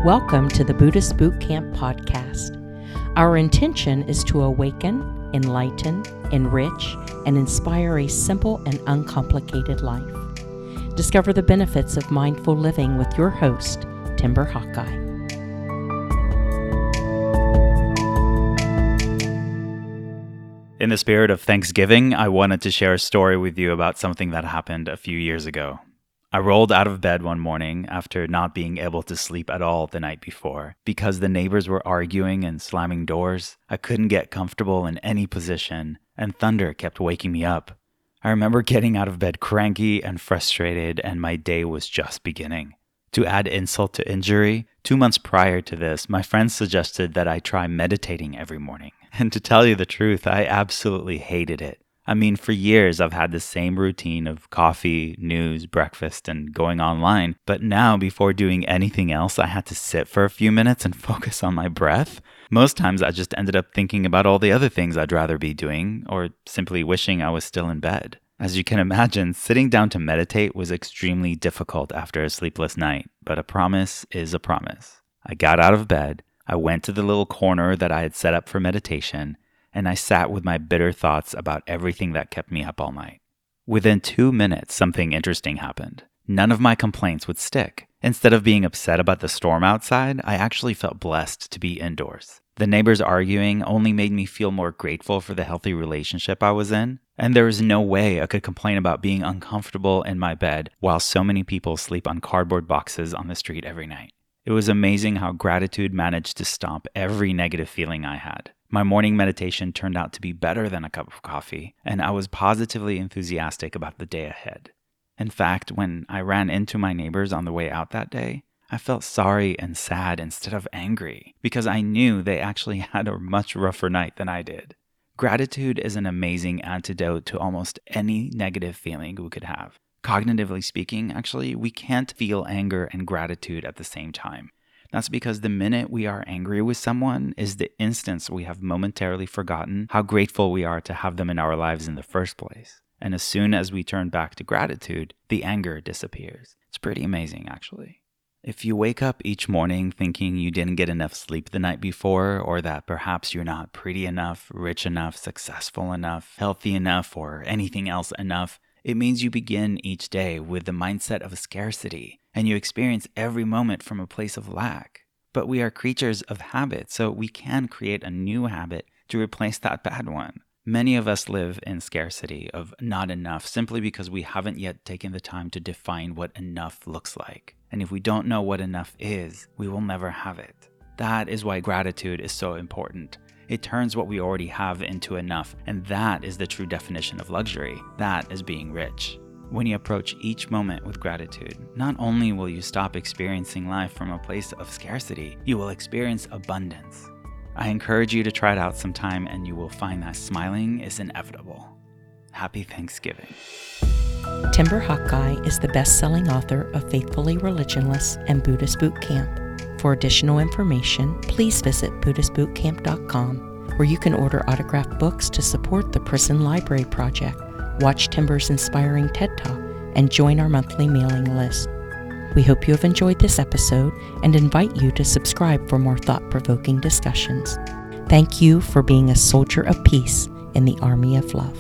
Welcome to the Buddhist Boot Camp podcast. Our intention is to awaken, enlighten, enrich, and inspire a simple and uncomplicated life. Discover the benefits of mindful living with your host, Timber Hawkeye. In the spirit of Thanksgiving, I wanted to share a story with you about something that happened a few years ago. I rolled out of bed one morning after not being able to sleep at all the night before. Because the neighbors were arguing and slamming doors, I couldn't get comfortable in any position, and thunder kept waking me up. I remember getting out of bed cranky and frustrated, and my day was just beginning. To add insult to injury, 2 months prior to this, my friends suggested that I try meditating every morning. And to tell you the truth, I absolutely hated it. I mean, for years, I've had the same routine of coffee, news, breakfast, and going online. But now, before doing anything else, I had to sit for a few minutes and focus on my breath. Most times, I just ended up thinking about all the other things I'd rather be doing, or simply wishing I was still in bed. As you can imagine, sitting down to meditate was extremely difficult after a sleepless night, but a promise is a promise. I got out of bed, I went to the little corner that I had set up for meditation, and I sat with my bitter thoughts about everything that kept me up all night. Within 2 minutes, something interesting happened. None of my complaints would stick. Instead of being upset about the storm outside, I actually felt blessed to be indoors. The neighbors arguing only made me feel more grateful for the healthy relationship I was in, and there was no way I could complain about being uncomfortable in my bed while so many people sleep on cardboard boxes on the street every night. It was amazing how gratitude managed to stomp every negative feeling I had. My morning meditation turned out to be better than a cup of coffee, and I was positively enthusiastic about the day ahead. In fact, when I ran into my neighbors on the way out that day, I felt sorry and sad instead of angry, because I knew they actually had a much rougher night than I did. Gratitude is an amazing antidote to almost any negative feeling we could have. Cognitively speaking, actually, we can't feel anger and gratitude at the same time. That's because the minute we are angry with someone is the instance we have momentarily forgotten how grateful we are to have them in our lives in the first place. And as soon as we turn back to gratitude, the anger disappears. It's pretty amazing, actually. If you wake up each morning thinking you didn't get enough sleep the night before, or that perhaps you're not pretty enough, rich enough, successful enough, healthy enough, or anything else enough, it means you begin each day with the mindset of scarcity, and you experience every moment from a place of lack. But we are creatures of habit, so we can create a new habit to replace that bad one. Many of us live in scarcity of not enough simply because we haven't yet taken the time to define what enough looks like. And if we don't know what enough is, we will never have it. That is why gratitude is so important. It turns what we already have into enough, and that is the true definition of luxury. That is being rich. When you approach each moment with gratitude, not only will you stop experiencing life from a place of scarcity, you will experience abundance. I encourage you to try it out sometime, and you will find that smiling is inevitable. Happy Thanksgiving. Timber Hawkeye is the best-selling author of Faithfully Religionless and Buddhist Boot Camp. For additional information, please visit BuddhistBootCamp.com, where you can order autographed books to support the Prison Library Project, watch Timber's inspiring TED Talk, and join our monthly mailing list. We hope you have enjoyed this episode and invite you to subscribe for more thought-provoking discussions. Thank you for being a soldier of peace in the army of love.